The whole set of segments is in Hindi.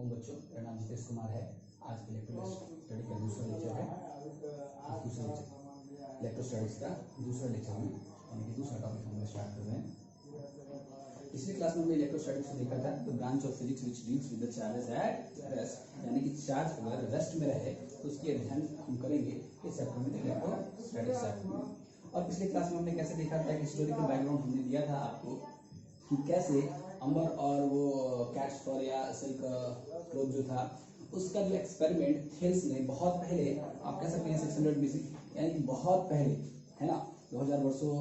ओम बच्चों, मेरा नाम जितेश कुमार है। आज इलेक्ट्रो स्टडी का दूसरा लेक्चर है। इलेक्ट्रो स्टडीज का दूसरा लेक्चर में यानी कि दूसरा टॉपिक हम स्टार्ट कर रहे हैं। पिछली क्लास में हमने इलेक्ट्रो स्टडीज को देखा था, तो branch of physics which deals with the charges at rest, यानी कि चार्ज अगर रेस्ट में रहे तो उसकी अध्ययन हम करेंगे इस चैप्टर में, इलेक्ट्रो स्टडीज चैप्टर में। और पिछली क्लास में हमने कैसे देखा था कि हिस्टोरिकल बैकग्राउंड हमने दिया था आपको कि कैसे अंबर और वो कैट्स फर या सिल्क क्लोथ जो था उसका जो एक्सपेरिमेंट थेल्स ने बहुत पहले, आप कह सकते हैं 600 BC, यानी कि बहुत पहले, है ना, 2000 वर्षों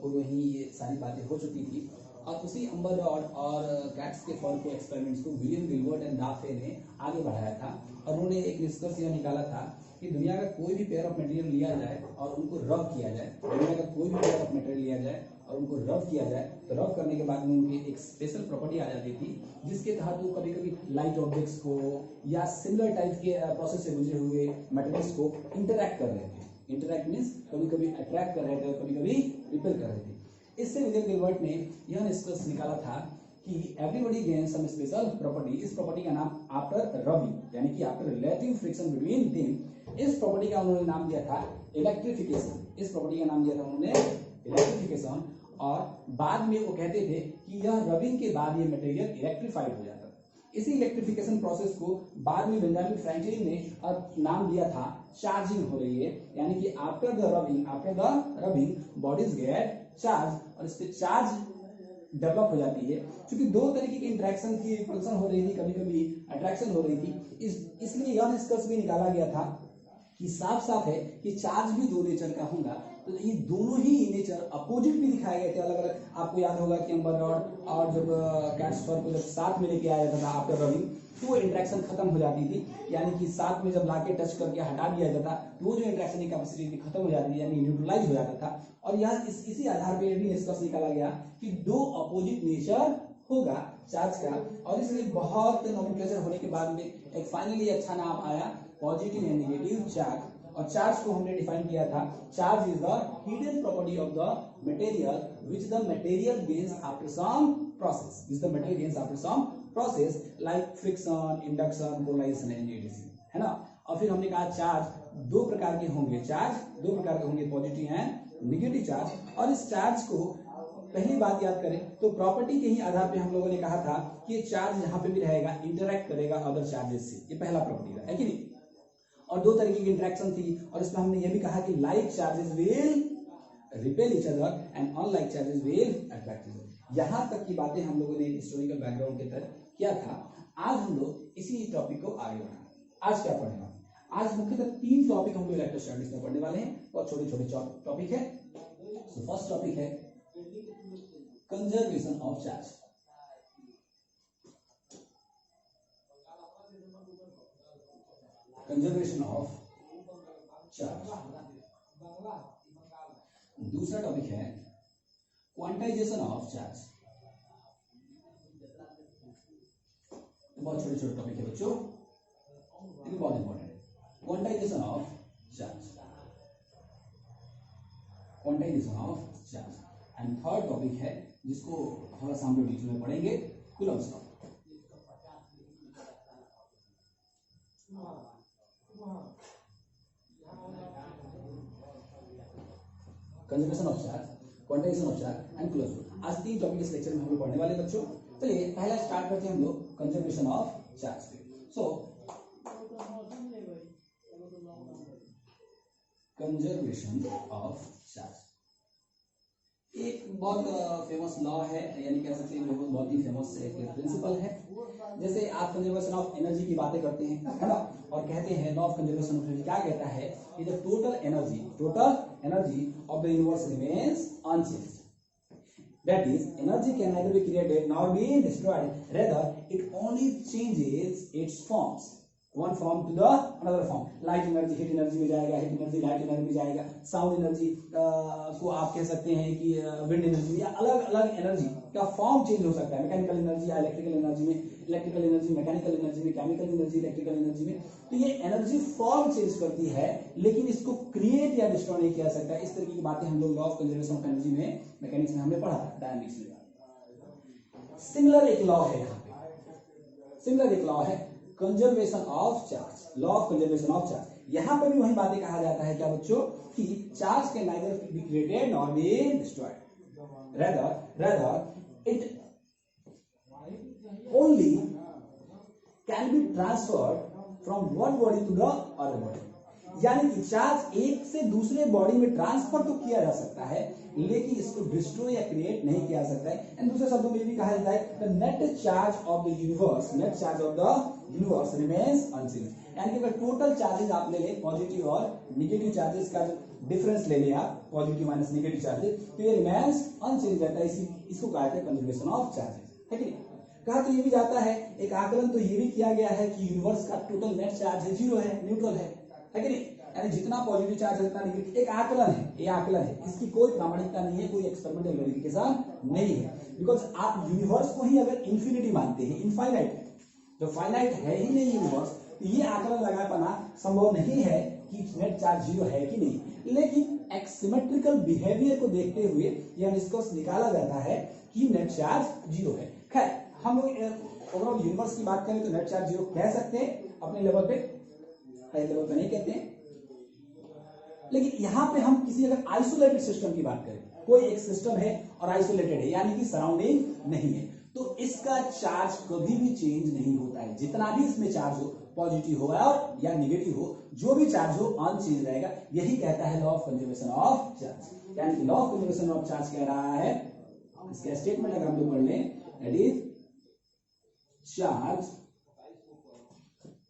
पूर्व ही ये सारी बातें हो चुकी थी। और उसी अंबर रॉड और कैट्स के फर को एक्सपेरिमेंट्स को विलियम गिलबर्ट एंड डाफे ने आगे बढ़ाया था। और उन्होंने एक निष्कर्ष यह निकाला था कि दुनिया का कोई भी पेयर ऑफ मटेरियल लिया जाए और उनको रब किया जाए, दुनिया का कोई भी पेयर ऑफ मटेरियल लिया जाए और उनको रब किया जाए, तो रब करने के बाद में उनकी एक स्पेशल प्रॉपर्टी आ जाती थी जिसके तहत वो कभी कभी लाइट ऑब्जेक्ट्स को या सिमिलर टाइप के प्रोसेस से गुजरे हुए मटेरियल्स को इंटरैक्ट कर रहे थे। इंटरैक्ट मीन्स कभी कभी अट्रैक्ट कर रहे थे और कभी कभी रिपेल कर रहे थे। इससे विलियम गिलबर्ट ने यह निष्कर्ष निकाला था कि everybody gain some special property. इस प्रॉपर्टी का नाम आफ्टर रबिंग, यानी कि after relative friction between them, इस प्रॉपर्टी का उन्होंने नाम दिया था इलेक्ट्रिफिकेशन। इस प्रॉपर्टी का नाम दिया था उन्होंने इलेक्ट्रिफिकेशन। और बाद में वो कहते थे कि यह रबिंग के बाद ये मटेरियल इलेक्ट्रीफाइड हो जाता था। इसी इलेक्ट्रिफिकेशन प्रोसेस को बाद में बेंजामिन फ्रैंकलिन ने अब नाम दिया था चार्जिंग हो रही है, यानी कि after the rubbing bodies gate charge, और इस पे चार्ज डेवलप हो जाती है। क्योंकि दो तरीके की इंटरेक्शन की, रिपल्सन हो रही थी, कभी कभी अट्रैक्शन हो रही थी। इसलिए यह निष्कर्ष भी निकाला गया था कि साफ साफ है कि चार्ज भी दो नेचर का होगा, तो ये दोनों ही नेचर अपोजिट भी दिखाए गए थे अलग अलग। आपको याद होगा कि अंबर रॉड और जब कैट्स फर को जब साथ में लेके आया जाता था आफ्टर रबिंग, तो वो इंटरेक्शन खत्म हो जाती थी, यानी कि साथ में जब लाके टच करके हटा दिया जाता तो वो जो इंटरेक्शन की कैपेसिटी थी खत्म हो जाती थी, यानी न्यूट्रलाइज हो जाता था। और यह इसी आधार पर भी निष्कर्ष निकाला गया कि दो अपोजिट नेचर होगा चार्ज का। और इसलिए बहुत नोमेनक्लेचर होने के बाद में एक फाइनली अच्छा नाम आया पॉजिटिव एंड नेगेटिव चार्ज। और चार्ज को हमने डिफाइन किया था, charge is the hidden property of the material which the material gains after some process, like friction, induction, polarization and ADC, है ना। और फिर हमने कहा चार्ज दो प्रकार के होंगे, पॉजिटिव एंड नेगेटिव चार्ज। और इस चार्ज को पहली बात याद करें तो प्रॉपर्टी के ही आधार पे हम लोगों ने कहा था कि ये चार्ज यहाँ पे भी रहेगा, इंटरैक्ट करेगा अदर चार्जेस से, ये पहला प्रॉपर्टी था, है कि नहीं। और दो तरीके की इंटरेक्शन थी, और इसमें हमने ये भी कहा कि like charges will repel each other and unlike charges will attract each other. यहाँ तक की बातें हम लोगों ने हिस्टोरिकल बैकग्राउंड के तहत किया था। आज हम लोग इसी टॉपिक को आगे बढ़ाएंगे। आज क्या पढ़ने वाले? आज मुख्यतः 3 टॉपिक हम लोग इलेक्ट्रो स्टडीज में पढ़ने वाले हैं, और छोटे छोटे टॉपिक है। सो फर्स्ट टॉपिक है conservation of charge. Conservation of charge. दूसरा टॉपिक है क्वांटाइजेशन ऑफ चार्ज। बहुत छोटे छोटे टॉपिक है बच्चों, ये बहुत इंपॉर्टेंट है। Quantization of charge, and third topic है जिसको थोड़ा सा हम लोग डिटेल में पढ़ेंगे, Coulomb's law. Conservation of charge, quantization of charge and Coulomb's law. आज 3 टॉपिक इस लेक्चर में हम लोग पढ़ने वाले बच्चों। चलिए पहला स्टार्ट करते हैं हम लोग कंजर्वेशन ऑफ चार्ज पे। सो कंजर्वेशन ऑफ चार्ज एक बहुत फेमस लॉ है, यानी कह सकते हैं बहुत ही फेमस एक प्रिंसिपल है। जैसे आप कंजर्वेशन ऑफ एनर्जी की बातें करते हैं, है ना, और कहते हैं law of conservation of energy क्या कहता है कि the total energy of the universe remains unchanged. That is, energy can neither be created nor be destroyed. Rather, it only changes its forms, one form to the another form. Light energy heat energy में जाएगा, heat energy light energy में जाएगा, sound energy को आप कह सकते हैं कि wind energy, या अलग अलग एनर्जी का फॉर्म चेंज हो सकता है। मैकेनिकल एनर्जी या इलेक्ट्रिकल एनर्जी में, इलेक्ट्रिकल एनर्जी मैकेनिकल एनर्जी में, केमिकल एनर्जी इलेक्ट्रिकल एनर्जी में। तो ये एनर्जी फॉर्म चेंज करती है, लेकिन इसको क्रिएट या डिस्ट्रॉय नहीं किया सकता। इस तरह की बातें हम लोग law of conservation of energy में, मैकेनिक्स में हमने पढ़ा था, डायनामिक्स में। सिमिलर एक लॉ है यहाँ पे, सिमिलर एक लॉ है conservation of charge, law of conservation of charge. यहां पर भी वही बातें कहा जाता है क्या बच्चों कि charge can neither be created nor be destroyed, rather it only can be transferred from one body to the other body। यानी कि चार्ज एक से दूसरे बॉडी में ट्रांसफर तो किया जा सकता है लेकिन इसको डिस्ट्रॉय या क्रिएट नहीं किया जा सकता है। एंड दूसरे शब्दों में भी कहा जाता है the net charge of the universe, net charge of the universe remains unchanged. यानी कि अगर टोटल चार्जेस आप ले लें पॉजिटिव और नेगेटिव चार्जेस का डिफरेंस ले लें आप, पॉजिटिव माइनस नेगेटिव चार्जेस, तो ये रिमेन्स अनचेंज रहता है। इसको कहा जाता है कंजर्वेशन ऑफ चार्जेस, है कि नहीं। कहा तो ये भी जाता है, एक आकलन तो ये भी किया गया है कि यूनिवर्स का टोटल नेट चार्ज है जीरो है, न्यूट्रल है कि नहीं। यानी जितना पॉजिटिव चार्ज है उतना नेगेटिव, एक आकलन है, ये आकलन है, इसकी कोई प्रामाणिकता नहीं है, कोई एक्सपेरिमेंटल वेरिफिकेशन नहीं है। बिकॉज आप यूनिवर्स को ही अगर इन्फिनिटी मानते हैं, इनफाइनाइट है, जो फाइनाइट है ही नहीं यूनिवर्स, तो ये आकलन लगा पाना संभव नहीं है कि नेट चार्ज जीरो है कि नहीं। लेकिन एक्सिमेट्रिकल बिहेवियर को देखते हुए यह निष्कर्ष निकाला जाता है कि नेट चार्ज जीरो है। खैर हम लोग ओवरऑल यूनिवर्स की बात करें तो नेट चार्ज जीरो कह सकते हैं अपने लेवल पे, हाई लेवल पे नहीं कहते हैं। लेकिन यहां पे हम किसी अगर आइसोलेटेड सिस्टम की बात करें, कोई एक सिस्टम है और आइसोलेटेड है यानी कि सराउंडिंग नहीं है, तो इसका चार्ज कभी भी चेंज नहीं होता है। जितना भी इसमें चार्ज हो, पॉजिटिव हो और या नेगेटिव हो, जो भी चार्ज हो अनचेंज रहेगा। यही कहता है law of conservation of charge. यानी कि law of conservation of charge कह रहा है, इसका स्टेटमेंट अगर हम लोग पढ़ लें, that is charge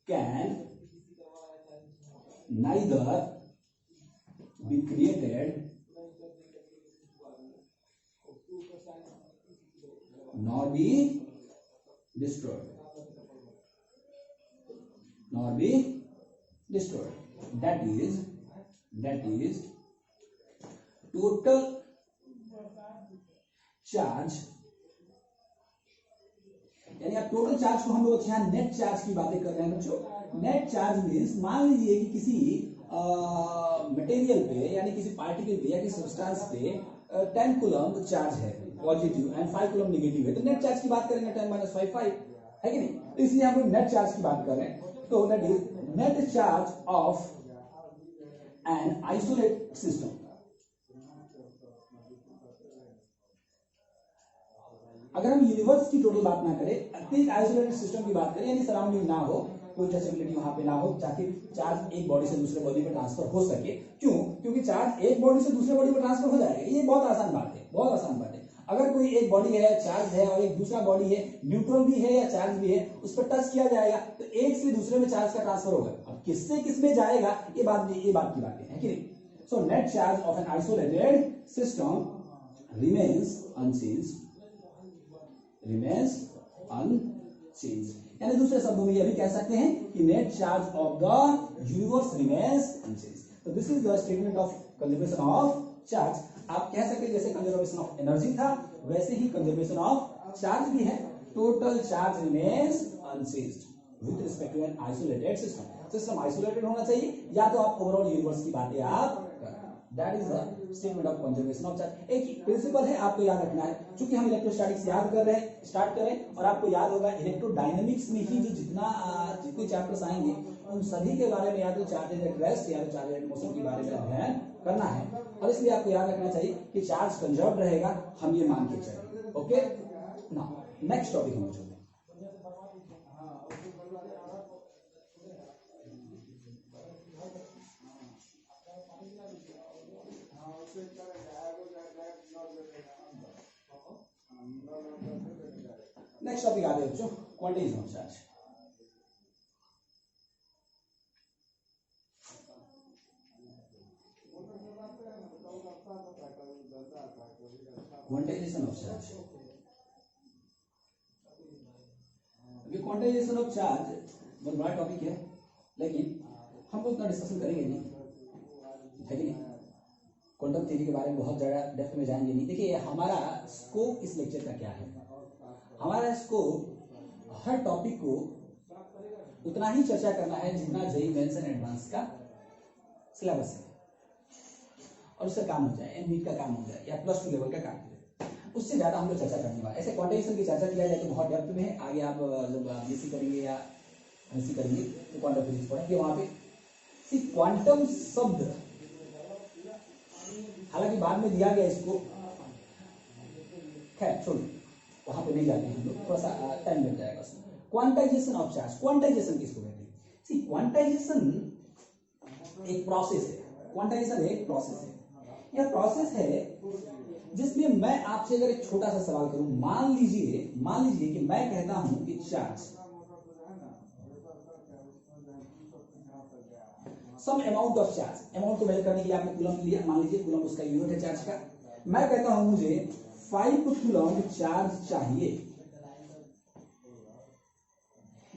can neither be created nor be destroyed, that is total charge। यानी आप टोटल चार्ज को हम लोग यहाँ नेट चार्ज की बातें कर रहे हैं बच्चों। नेट चार्ज मीन्स मान लीजिए कि किसी मटेरियल पे यानी किसी पार्टिकल पे या किसी सब्सटेंस पे 10 कूलम चार्ज है पॉजिटिव एंड 5 कूलम नेगेटिव है, तो नेट चार्ज की बात करेंगे 10 - 5 5 है कि नहीं। तो इसलिए हम लोग नेट चार्ज की बात कर रहे हैं। तो that is net charge of N isolated system. अगर हम यूनिवर्स की टोटल बात ना करें, एक आइसोलेटेड सिस्टम की बात करें, यानी सराउंडिंग ना हो, कोई टचेबिलिटी वहां पे ना हो, ताकि चार्ज एक बॉडी से दूसरे बॉडी पे ट्रांसफर हो सके। क्यों? क्योंकि चार्ज एक बॉडी से दूसरे बॉडी पे ट्रांसफर हो जाएगा। ये बहुत आसान बात है, बहुत आसान बात है। अगर कोई एक बॉडी है चार्ज है और एक दूसरा बॉडी है न्यूट्रल भी है या चार्ज भी है, उस पर टच किया जाएगा तो एक से दूसरे में चार्ज का ट्रांसफर होगा। अब किससे किसमें जाएगा ये बात की बात है कि नहीं। So net charge of N isolated system remains unchanged, यानी दूसरे शब्दों में यह भी कह सकते हैं कि net charge of the universe remains unchanged. तो this is the statement of conservation of charge. आप कह सकते हैं जैसे कंजर्वेशन ऑफ एनर्जी था वैसे ही कंजर्वेशन ऑफ चार्ज भी है। Total charge remains unchanged with respect to an isolated system. System isolated होना चाहिए या तो आप ओवरऑल यूनिवर्स की बातें आप कर। That is the statement of conservation of charge. एक प्रिंसिपल है आपको याद रखना है, क्योंकि हम इलेक्ट्रोस्टैटिक्स याद कर रहे हैं, स्टार्ट करें और आपको याद होगा इलेक्ट्रोडायनेमिक्स में ही जो जितने चैप्टर्स आएंगे उन सभी के बारे में या तो चार्जेज एट रेस्ट या तो चार्जेज एट मोशन के बारे में अध्ययन करना है। और इसलिए आपको याद रखना चाहिए कि चार्ज कंजर्व्ड रहेगा, हम ये मान के चलें। ओके, नाउ नेक्स्ट टॉपिक हम चलते हैं। नेक्स्ट टॉपिक आते हैं बच्चों, quantization of charge. Quantization of charge, अभी क्वांटाइजेशन ऑफ चार्ज बहुत बड़ा टॉपिक है, लेकिन हम लोग इतना डिस्कशन करेंगे नहीं, है कि नहीं। क्वांटम थ्योरी के बारे में बहुत ज्यादा डेप्थ में जाएंगे नहीं। देखिए हमारा स्कोप इस लेक्चर का क्या है, हमारा स्कोप हर टॉपिक को उतना ही चर्चा करना है जितना जेईई मेंस एंड एडवांस का सिलेबस है, और उससे काम हो जाए, नीट का काम हो जाए या +2 लेवल का काम हो जाए, उससे ज्यादा हम लोग चर्चा करने वाले। ऐसे क्वांटाइजेशन की चर्चा किया जाए तो बहुत डेप्थ में है, आगे आप जब बीएससी करेंगे या ऐसी करेंगे तो क्वांटम फिजिक्स पढ़ेंगे वहां पे। सी क्वांटम शब्द हालांकि बाद में दिया गया इसको, खैर छोड़ो वहां पे नहीं जाते हैं हम लोग, थोड़ा सा टाइम लग जाएगा उसमें। क्वांटाइजेशन ऑफ चार्ज, क्वांटाइजेशन किसको कहते हैं? सी क्वांटाइजेशन एक प्रोसेस है, क्वांटाइजेशन एक प्रोसेस है। यह प्रोसेस है जिसमें मैं आपसे अगर एक छोटा सा सवाल करूं, मान लीजिए कि मैं कहता हूं कि charge some amount of charge, amount को मेजर करने के लिए आपने कूलम लिया, मान लीजिए कूलम उसका यूनिट है चार्ज का। मैं कहता हूं मुझे 5 कूलम चार्ज चाहिए।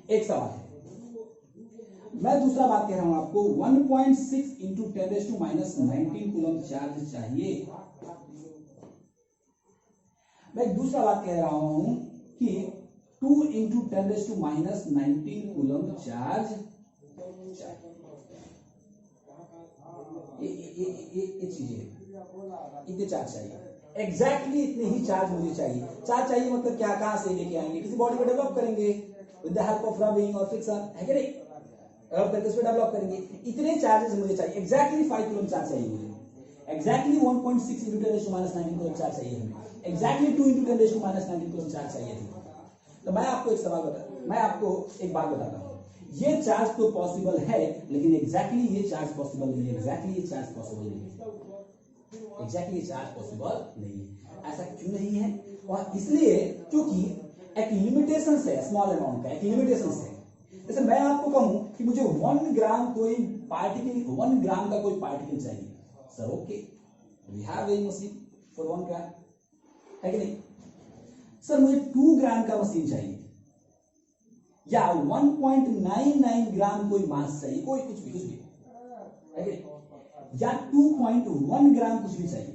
एक सवाल है। मैं दूसरा बात कह रहा हूं आपको 1.6 इंटू 10⁻⁻19 कूलम चार्ज चाहिए। मैं दूसरा बात कह रहा हूं कि 2 इंटू 10⁻19 कूलम चार्ज चाहिए। ये चीजें इतने चार्ज चाहिए, एग्जैक्टली इतने ही चार्ज मुझे चाहिए। चार्ज चाहिए मतलब क्या, कहां से लेके आएंगे? किसी बॉडी को डेवलप करेंगे with the help of rubbing और फ्रिक्शन, है कि नहीं? रब करके उसको डेवलप करेंगे। इतने चार्जेस मुझे चाहिए, एग्जैक्टली 5 कूलम चार्ज चाहिए मुझे, एग्जैक्टली 1.6 इंटू 10⁻19 कूलम चार्ज चाहिए हमें, एग्जैक्टली 2 इंटू 10⁻19 कूलम चार्ज चाहिए। तो मैं आपको एक सवाल मैं आपको एक बात बताता हूं, ये चार्ज तो पॉसिबल है लेकिन एग्जैक्टली ये चार्ज पॉसिबल नहीं है, एग्जैक्टली ये चार्ज पॉसिबल नहीं है, एग्जैक्टली ये चार्ज पॉसिबल नहीं है। ऐसा क्यों नहीं है? और इसलिए क्योंकि एक लिमिटेशन है, स्मॉल अमाउंट का एक लिमिटेशन है। जैसे मैं आपको कहूं कि मुझे 1 ग्राम कोई पार्टिकल, 1 ग्राम का कोई पार्टिकल चाहिए, sir okay we have a machine for 1 gram, है कि नहीं? सर मुझे 2 ग्राम का मशीन चाहिए, या 1.99 ग्राम कोई मास चाहिए, कोई कुछ भी, या 2.1 ग्राम कुछ भी चाहिए।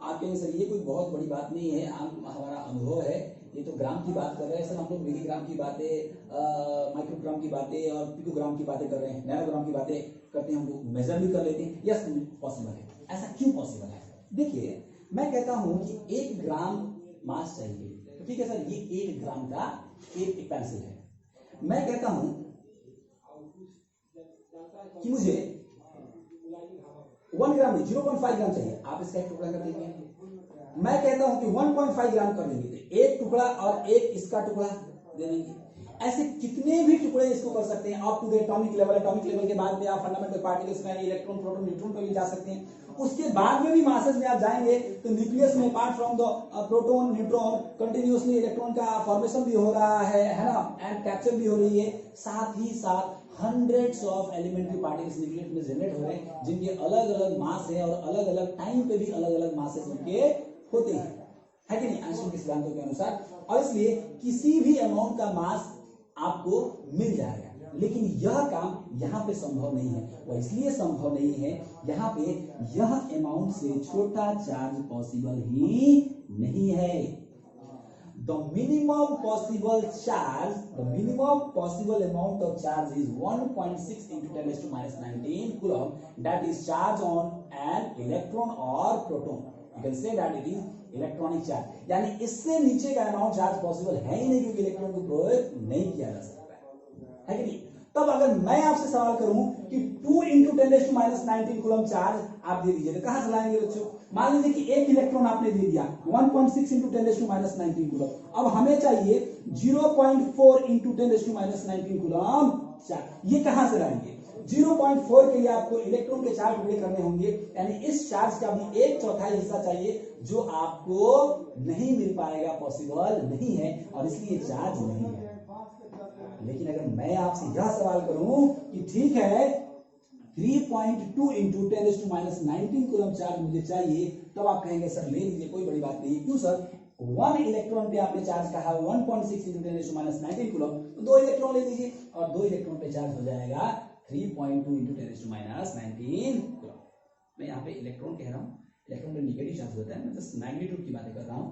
आप कहेंगे सर ये कोई बहुत बड़ी बात नहीं है, हमारा अनुभव है, ये तो ग्राम की बात कर रहे हैं सर, हम लोग मिलीग्राम की बातें, माइक्रोग्राम की बातें और पिकोग्राम की बातें कर रहे हैं, नैनोग्राम की बातें करते हैं, हम लोग मेजर भी कर लेते हैं। यस पॉसिबल है। ऐसा क्यों पॉसिबल है? देखिए मैं कहता हूं कि 1 ग्राम मास चाहिए, तो ठीक है सर ये 1 ग्राम का एक पेंसिल है। मैं कहता हूं कि मुझे 1 ग्राम नहीं 0.5 ग्राम चाहिए, आप इसका एक टुकड़ा कर देंगे। मैं कहता हूं कि 1.5 ग्राम कर देंगे, एक टुकड़ा और एक इसका टुकड़ा दे देंगे। ऐसे कितने भी टुकड़े इसको कर सकते हैं up to the atomic level. Atomic level के बाद में आप फंडामेंटल पार्टिकल्स में इलेक्ट्रॉन, प्रोटॉन, न्यूट्रॉन पर भी जा सकते हैं। उसके बाद में भी मासेस में आप जाएंगे तो न्यूक्लियस में apart from the proton, neutron continuously electron का फॉर्मेशन भी हो रहा है ना, एंड कैप्चर भी हो रही है। साथ ही साथ hundreds of elementary particles nucleus में जनरेट हो रहे हैं, जिनके अलग अलग मास है और अलग अलग टाइम पे भी अलग अलग मासेस उनके होते हैं, है कि नहीं, आइंस्टीन के सिद्धांतों के अनुसार। और इसलिए किसी भी अमाउंट का मास आपको मिल जाएगा, लेकिन यह काम यहाँ पे संभव नहीं है। वो इसलिए संभव नहीं है, यहाँ पे यह अमाउंट से छोटा चार्ज पॉसिबल ही नहीं है। The minimum possible charge, the minimum possible amount of charge is 1.6 into 10⁻⁻19 coulomb, that is charge on an electron or proton. You can say that it is electronic charge, यानी इससे नीचे का अमाउंट चार्ज पॉसिबल है ही नहीं, क्योंकि इलेक्ट्रॉन को प्रयोग नहीं किया जा सकता है कि नहीं। तब अगर मैं आपसे सवाल करूं कि 2 इंटू 10⁻⁻19 कूलम चार्ज आप दे दीजिए, तो कहां से लाएंगे बच्चों? मान लीजिए कि एक इलेक्ट्रॉन आपने दे दिया 1.6 इंटू 10⁻⁻19 कूलम, अब हमें चाहिए 0.4 इंटू 10⁻⁻19 कूलम चार्ज। ये कहां से लाएंगे? 0.4 के लिए आपको इलेक्ट्रॉन के 4 टुकड़े करने होंगे, यानी इस चार्ज का भी 1/4 हिस्सा चाहिए, जो आपको नहीं मिल पाएगा, पॉसिबल नहीं है, और इसलिए चार्ज नहीं है। लेकिन अगर मैं आपसे यह सवाल करूं कि ठीक है 3.2 इंटू 10⁻⁻19 कूलम चार्ज मुझे चाहिए, तब आप कहेंगे सर ले लीजिए, कोई बड़ी बात नहीं है। क्यों सर? 1 इलेक्ट्रॉन पे आपने चार्ज कहा 1.6 इंटू 10⁻⁻19 कूलम, तो 2 इलेक्ट्रॉन ले लीजिए और 2 इलेक्ट्रॉन पे चार्ज हो जाएगा 3.2 इंटू 10⁻�19 कूलम। मैं यहाँ पे इलेक्ट्रॉन कह रहा हूँ, इलेक्ट्रॉन में निगेटिव चार्ज होता है, मैं जस्ट मैग्नीट्यूड की बातें कर रहा हूँ।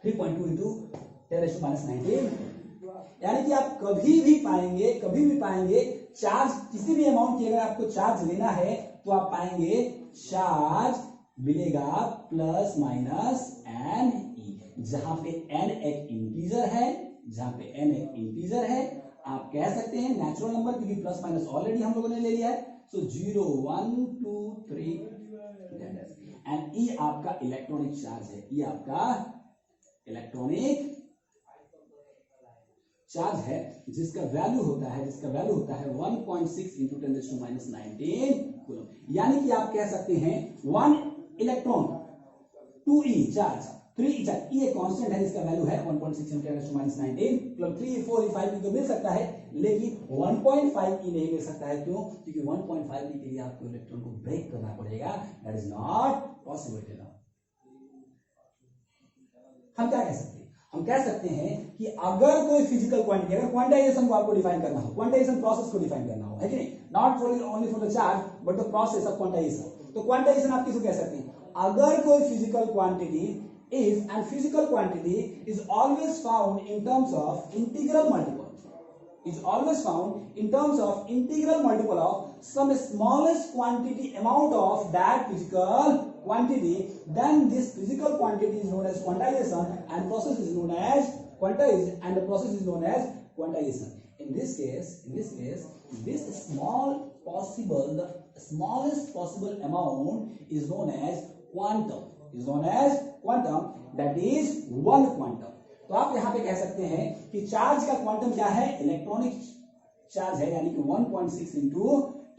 3.2 इंटू 10⁻⁻19, यानी कि आप कभी भी पाएंगे चार्ज, किसी भी अमाउंट की अगर आपको चार्ज लेना है तो आप पाएंगे चार्ज मिलेगा प्लस माइनस एन ई, जहां पे एन एक इंटीजर है, जहां पे n एक इंटीजर है, आप कह सकते हैं नेचुरल नंबर, क्योंकि प्लस माइनस ऑलरेडी हम लोगों ने ले लिया है। सो 0 1 2 3 एंड ई आपका इलेक्ट्रॉनिक चार्ज है, ये आपका इलेक्ट्रॉनिक चार्ज है जिसका वैल्यू होता है 1.6 इंटू 10⁻19 कूलम। यानी कि आप कह सकते हैं 1 electron 2e charge 3e charge, ये कांस्टेंट है जिसका वैल्यू है 1.6 इंटू 10⁻19 कूलम। 3 4 5 तो मिल सकता है, लेकिन 1.5e नहीं मिल सकता है। क्यों? क्योंकि 1.5e के लिए आपको इलेक्ट्रॉन को ब्रेक करना पड़ेगा, दैट इज नॉट पॉसिबल। हम क्या कह सकते हैं? हम कह सकते हैं कि अगर कोई फिजिकल क्वांटिटी, अगर क्वांटाइजेशन को आपको डिफाइन करना हो, क्वांटाइजेशन प्रोसेस को डिफाइन करना हो, है कि नहीं, not only for the charge but the process of quantization, तो क्वांटाइजेशन आप किसको कह सकते हैं? अगर कोई physical quantity is and physical quantity is always found in terms of integral multiple, is always found in terms of integral multiple of some smallest quantity amount of that physical quantity, then this physical quantity is known as quantization and process is known as quantization, and the process is known as quantization. In this case this the smallest possible amount is known as quantum, that is 1 quantum. तो आप यहां पे कह सकते हैं कि चार्ज का क्वांटम क्या है? इलेक्ट्रॉनिक चार्ज है, यानी कि 1.6 इंटू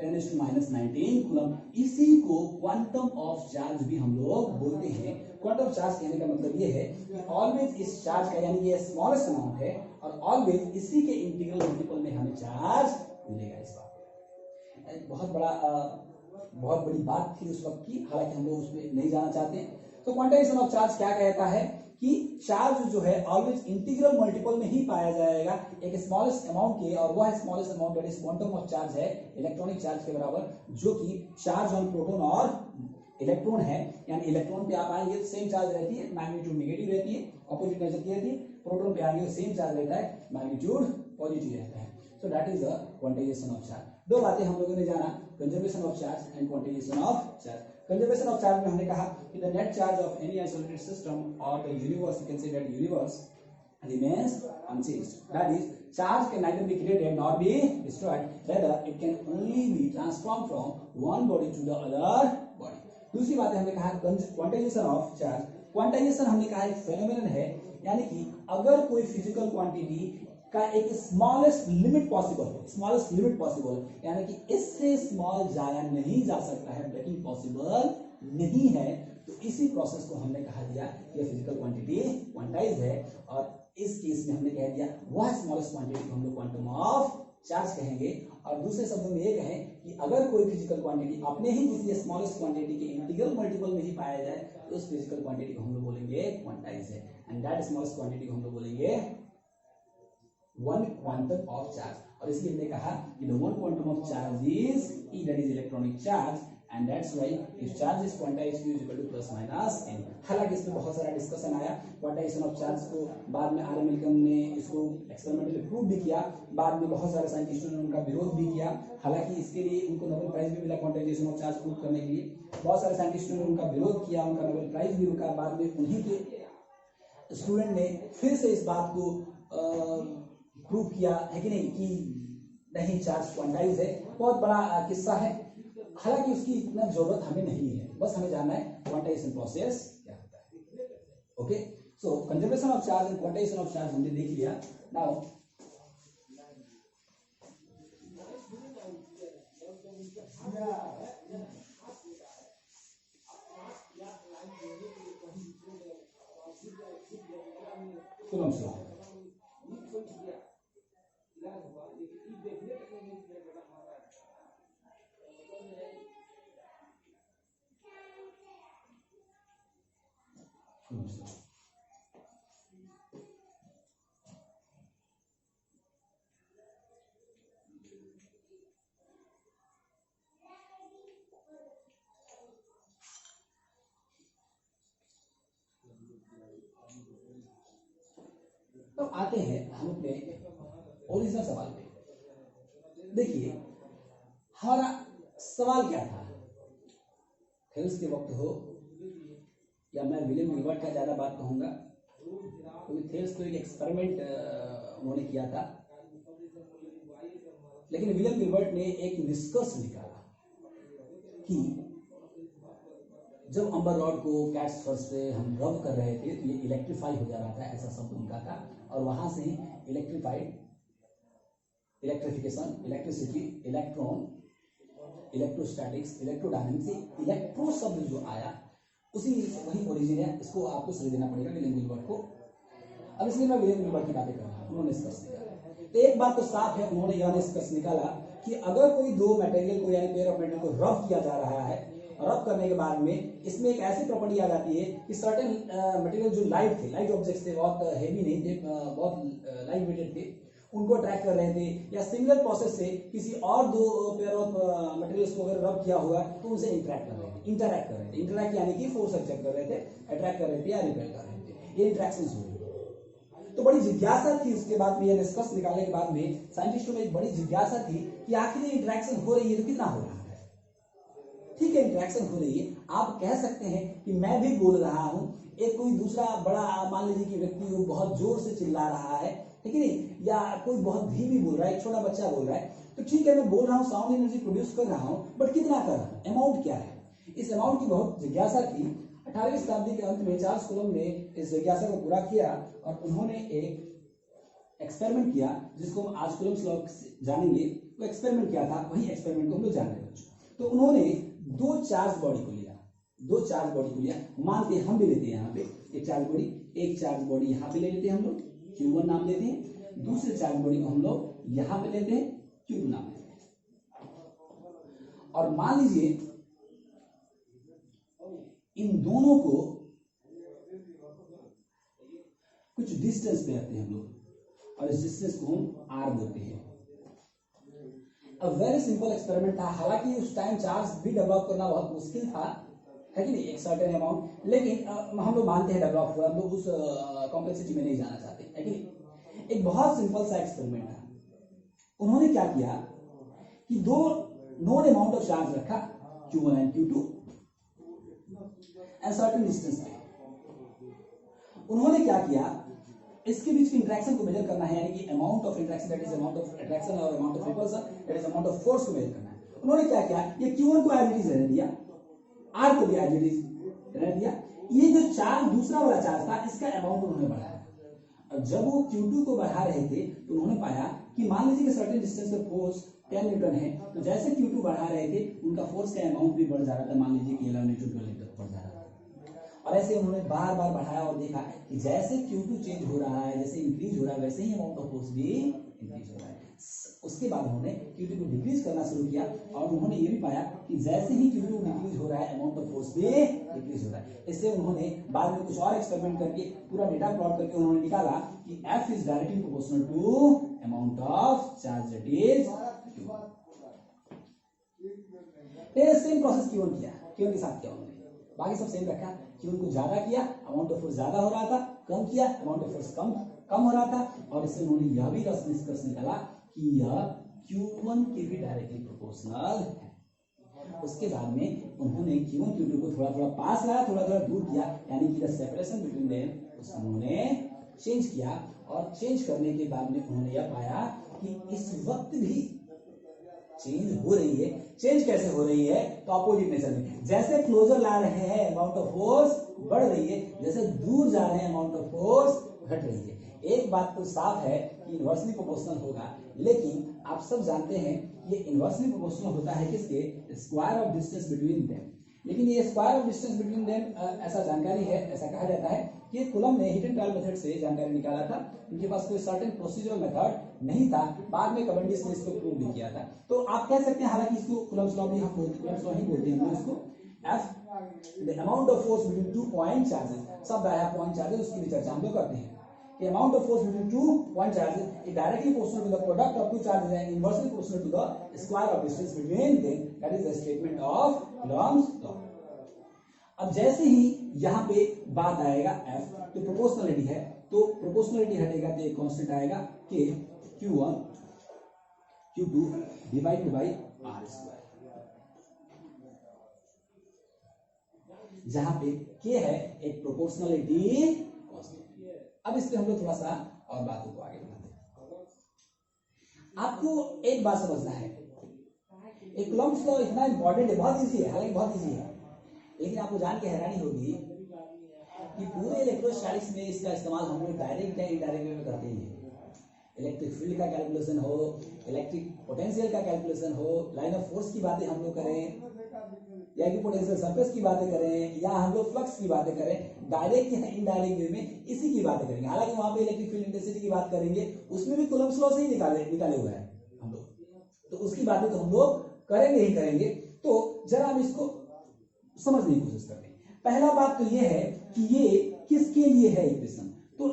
10⁻19 कूलम। इसी को क्वांटम ऑफ चार्ज भी हम लोग बोलते हैं। क्वांटम चार्ज कहने का मतलब ये है कि ऑलवेज इस चार्ज का, यानी ये स्मॉलेस्ट अमाउंट है, और ऑलवेज इसी के इंटीग्रल मल्टीपल में हमें चार्ज मिलेगा। इस बात बहुत बड़ी बात थी उस वक्त की, हालांकि हम लोग उसमें नहीं जाना चाहते। तो क्वांटाइजेशन ऑफ चार्ज क्या कहता है कि चार्ज जो है ऑलवेज इंटीग्रल मल्टीपल में ही पाया जाएगा एक स्मॉलेस्ट अमाउंट के, और वह smallest amount that is quantum of charge है इलेक्ट्रॉनिक चार्ज के बराबर, जो कि चार्ज ऑन प्रोटॉन और इलेक्ट्रॉन है। यानी इलेक्ट्रॉन पे आप आएंगे तो सेम चार्ज रहती है, मैग्नीट्यूड नेगेटिव रहती है, ऑपोजिट नेचर की रहती है। प्रोटॉन पे आएंगे तो सेम चार्ज रहता है, मैग्नीट्यूड पॉजिटिव रहता है। So that is the quantization of charge. दो बातें हम लोगों ने जाना, conservation of charge and quantization of charge. Conservation of charge में हमने कहा कि the net charge of any isolated system और the universe, you can say that universe remains unchanged, that is charge can neither be created nor be destroyed, rather it can only be transformed from one body to the other body. दूसरी बात हमने कहा क्वांटाइजेशन ऑफ चार्ज। क्वांटाइजेशन हमने कहा एक फेनोमेनन है, यानी कि अगर कोई फिजिकल क्वांटिटी का एक स्मॉलेस्ट लिमिट पॉसिबल, यानी कि इससे स्मॉल जाया नहीं जा सकता है, ब्रेकिंग पॉसिबल नहीं है, तो इसी प्रोसेस को हमने कहा दिया ये फिजिकल क्वांटिटी क्वांटाइज्ड है। और इस केस में हमने कह दिया वह स्मॉलेस्ट क्वांटिटी को हम लोग क्वांटम ऑफ चार्ज कहेंगे। और दूसरे शब्दों में ये कहें कि अगर कोई फिजिकल क्वांटिटी अपने ही किसी स्मॉलेस्ट क्वांटिटी के इंटीग्रल मल्टीपल में ही पाया जाए, तो उस फिजिकल क्वांटिटी को हम लोग बोलेंगे क्वांटाइज्ड है, एंड दैट स्मॉलेस्ट क्वांटिटी को हम लोग बोलेंगे 1 quantum of charge। और इसलिए हमने कहा कि the 1 quantum of charge is E, that is electronic charge, and that's why if charge is quantized Q is equal to plus minus n। हालांकि इसमें बहुत सारा डिस्कशन आया, क्वांटाइजेशन ऑफ चार्ज को बाद में आर मिल्कम ने इसको एक्सपेरिमेंटली प्रूव भी किया, बाद में बहुत सारे साइंटिस्टों ने उनका विरोध भी किया। हालांकि इसके लिए उनको नोबेल प्राइज भी मिला क्वांटाइजेशन ऑफ चार्ज प्रूव करने के लिए। बहुत सारे साइंटिस्टों ने उनका विरोध किया, उनका नोबेल प्राइज भी रुका। बाद में उन्हीं के स्टूडेंट ने फिर से इस बात को प्रूव किया है कि नहीं, कि नहीं चार्ज क्वांटाइज है। बहुत बड़ा किस्सा है, हालांकि उसकी इतना जरूरत हमें नहीं है, बस हमें जानना है क्वांटाइजेशन प्रोसेस क्या होता है। Okay, so conservation of charge and quantization of charge हमने देख लिया। Now coulomb law. तो आते हैं हम अपने ओरिजिनल सवाल पे। देखिए हमारा सवाल क्या था, हेल्स के वक्त हो या मैं विलियम गिलबर्ट का ज्यादा बात कहूंगा, क्योंकि थेल्स को एक एक्सपेरिमेंट उन्होंने किया था, लेकिन विलियम गिलबर्ट ने एक निष्कर्ष निकाला कि जब अम्बर रॉड को कैट्स फर्स पे हम रब कर रहे थे तो ये इलेक्ट्रीफाई हो जा रहा था, ऐसा शब्द उनका था। और वहां से ही electrified, electrification, electricity, electron, electrostatics, electrodynamics, electro शब्द जो आया उसी वही ओरिजिन है। इसको आपको समझ देना पड़ेगा विलियम गिलबर्ट को। अब इसलिए मैं विलियम गिलबर्ट की बातें कर रहा हूँ। उन्होंने निष्कर्ष निकाला, तो एक बात तो साफ है, उन्होंने यह निष्कर्ष निकाला कि अगर कोई दो मटेरियल को यानी पेयर ऑफ मटेरियल को रब किया जा रहा है, रब करने के बाद में इसमें एक ऐसी प्रॉपर्टी आ जाती है कि सर्टेन मटेरियल जो लाइट थे, लाइट ऑब्जेक्ट्स थे, बहुत हेवी नहीं थे, बहुत लाइट वेटेड थे, उनको अट्रैक्ट कर रहे थे, या सिमिलर प्रोसेस से किसी और दो पेयर ऑफ मटेरियल्स को अगर रब किया हुआ तो उनसे इंटरैक्ट कर रहे थे, इंटरैक्ट यानी कि फोर्स एक्सर्ट कर रहे थे, अट्रैक्ट कर रहे थे या रिपेल कर रहे थे, ये इंटरैक्शन हो रही है। तो बड़ी जिज्ञासा थी उसके बाद में, ये निष्कर्ष निकालने के बाद में साइंटिस्टों में एक बड़ी जिज्ञासा थी कि आखिर ये इंटरैक्शन हो रही है तो कितना हो रहा है। ठीक है, इंटरैक्शन हो रही है, आप कह सकते हैं कि मैं भी बोल रहा हूं, एक कोई दूसरा बड़ा मान लीजिए कि व्यक्ति वो बहुत जोर से चिल्ला रहा है, ठीक है नहीं, या कोई बहुत धीमी बोल रहा है, एक छोटा बच्चा बोल रहा है, तो ठीक है मैं बोल रहा हूँ, साउंड एनर्जी प्रोड्यूस कर रहा हूँ, बट कितना कर रहा हूँ, अमाउंट क्या है। इस अमाउंट की बहुत जिज्ञासा थी। 18वीं शताब्दी के अंत में चार्ल्स कूलम्ब ने इस जिज्ञासा को पूरा किया और उन्होंने एक एक्सपेरिमेंट किया जिसको हम आज कूलम्ब्स लॉ जानेंगे। वो एक्सपेरिमेंट किया था, वही एक्सपेरिमेंट को हम लोग जान रहे हैं। तो उन्होंने दो चार्ज बॉडी को लिया, मानते हैं हम भी लेते हैं यहाँ पे एक चार्ज बॉडी यहाँ पे ले लेते हैं हम लोग, Q1 नाम लेते हैं, दूसरे चार्ज बॉडी को हम लोग यहाँ पे लेते हैं, Q2 नाम लेते हैं। और मान लीजिए इन दोनों को कुछ डिस्टेंस पे रखते हैं हम लोग और इस डिस्टेंस को हम R बोलते हैं। अब वेरी सिंपल एक्सपेरिमेंट था, हालांकि उस टाइम चार्ज भी डेवलप करना बहुत मुश्किल था, है कि नहीं, एक सर्टेन अमाउंट, लेकिन हम लोग मानते हैं डेवलप हुआ, हम लोग उस कॉम्प्लेक्सिटी में नहीं जाना चाहते, है कि नहीं। एक बहुत सिंपल सा एक्सपेरिमेंट था। उन्होंने क्या किया कि दो नोन अमाउंट ऑफ चार्ज रखा, Q1 and Q2 and certain distance पे। उन्होंने क्या किया, इसके बीच की इंटरेक्शन को मेजर करना है, यानी कि amount of interaction that is amount of attraction और amount of repulsion that is amount of force को मेजर करना है। उन्होंने क्या किया, ये Q1 को एज इट इज रहने दिया, R को भी एज इट इज रहने दिया, ये जो चार्ज दूसरा वाला चार्ज था इसका अमाउंट उन्होंने बढ़ाया। और जब वो Q2 को बढ़ा रहे थे तो उन्होंने पाया कि मान लीजिए कि सर्टेन डिस्टेंस पे फोर्स 10 न्यूटन है, तो जैसे Q2 बढ़ा रहे थे उनका फोर्स का अमाउंट भी बढ़ जा रहा था, मान लीजिए कि 11 न्यूटन 12 न्यूटन बढ़ जा रहा था। और ऐसे उन्होंने बार बार बढ़ाया और देखा कि जैसे Q2 चेंज हो रहा है, जैसे इंक्रीज हो रहा है, वैसे ही अमाउंट ऑफ फोर्स भी इंक्रीज हो रहा है। उसके बाद उन्होंने Q2 को डिक्रीज करना शुरू किया और उन्होंने ये भी पाया कि जैसे ही Q2 डिक्रीज हो रहा है, अमाउंट ऑफ फोर्स भी डिक्रीज हो रहा है। इससे उन्होंने बाद में कुछ और एक्सपेरिमेंट करके पूरा डेटा प्लॉट करके उन्होंने निकाला कि F is directly proportional to amount of charge that is Q1। Same process Q1 के साथ किया उन्होंने, बाकी सब सेम रखा। Q1 को ज्यादा किया, अमाउंट ऑफ फोर्स ज्यादा हो रहा था, कम किया, अमाउंट ऑफ फोर्स कम हो रहा था। और इससे उन्होंने यह भी निष्कर्ष निकाला कि यह Q1 के भी डायरेक्टली प्रोपोर्शनल है। उसके बाद में उन्होंने Q1 Q2 को थोड़ा थोड़ा पास लाया, थोड़ा थोड़ा दूर किया, यानी कि द सेपरेशन बिटवीन देम उसको उन्होंने चेंज किया। और चेंज करने के बाद में उन्होंने यह पाया कि इस वक्त भी चेंज हो रही है। चेंज कैसे हो रही है, तो अपोजिट नेचर में, जैसे क्लोजर ला रहे हैं अमाउंट ऑफ फोर्स बढ़ रही है, जैसे दूर जा रहे हैं अमाउंट ऑफ फोर्स घट रही है। एक बात तो साफ है कि इनवर्सली प्रोपोर्शनल होगा, लेकिन आप सब जानते हैं ये इनवर्सली प्रोपोर्शनल होता है किसके, square of distance between them. लेकिन ये square of distance between them ऐसा जानकारी है, ऐसा कहा जाता है कि कूलम्ब ने हिट एंड ट्रायल मेथड से जानकारी निकाला था। उनके पास कोई सर्टेन प्रोसीजरल मेथड नहीं था, बाद में कैवेंडिश ने इसको प्रूव भी किया था। तो आप कह सकते हैं, हालांकि इसको कूलम्ब्स लॉ भी हम बोलते हैं इसको, F the amount of force between 2 point charges, सब आया पॉइंट चार्जेस, उसकी भी चर्चा हम लोग करते हैं। The amount of force between 2 point charges is directly proportional to the product of two charges and inversely proportional to the square of distance between them. That is the statement of Coulomb's law. अब जैसे ही यहाँ पे बात आएगा F, तो प्रोपोर्शनलिटी है, तो प्रोपोर्शनलिटी हटेगा तो एक कांस्टेंट आएगा K Q1 Q2 divided by R square, जहां पे K है एक प्रोपोर्शनलिटी कांस्टेंट। अब इस पे हम लोग थोड़ा सा और बातों को आगे बढ़ाते हैं। आपको एक बात समझना है, एक कूलम्ब्स लॉ इतना इंपॉर्टेंट है, बहुत इजी है, हालांकि बहुत इजी है, लेकिन आपको जान के हैरानी होगी कि पूरे इलेक्ट्रोस्टैटिक्स में इसका इस्तेमाल हम लोग डायरेक्ट या इनडायरेक्ट वे में करते ही हैं। इलेक्ट्रिक फील्ड का कैलकुलेशन हो, इलेक्ट्रिक पोटेंशियल का कैलकुलेशन हो, लाइन ऑफ फोर्स की बातें हम लोग करें, या कि पोटेंशियल सरफेस की बातें करें, या हम लोग फ्लक्स की बातें करें, डायरेक्ट या इनडायरेक्ट वे में इसी की बातें करेंगे। हालांकि वहां पे इलेक्ट्रिक फील्ड इंटेंसिटी की बात करेंगे, उसमें भी कूलम्ब्स लॉ से ही निकाले हुए हैं हम लोग, तो उसकी बातें तो हम लोग करेंगे ही करेंगे। तो जरा हम इसको समझने की कोशिश करते हैं। पहला बात तो ये है कि ये किसके लिए है इक्वेशन, तो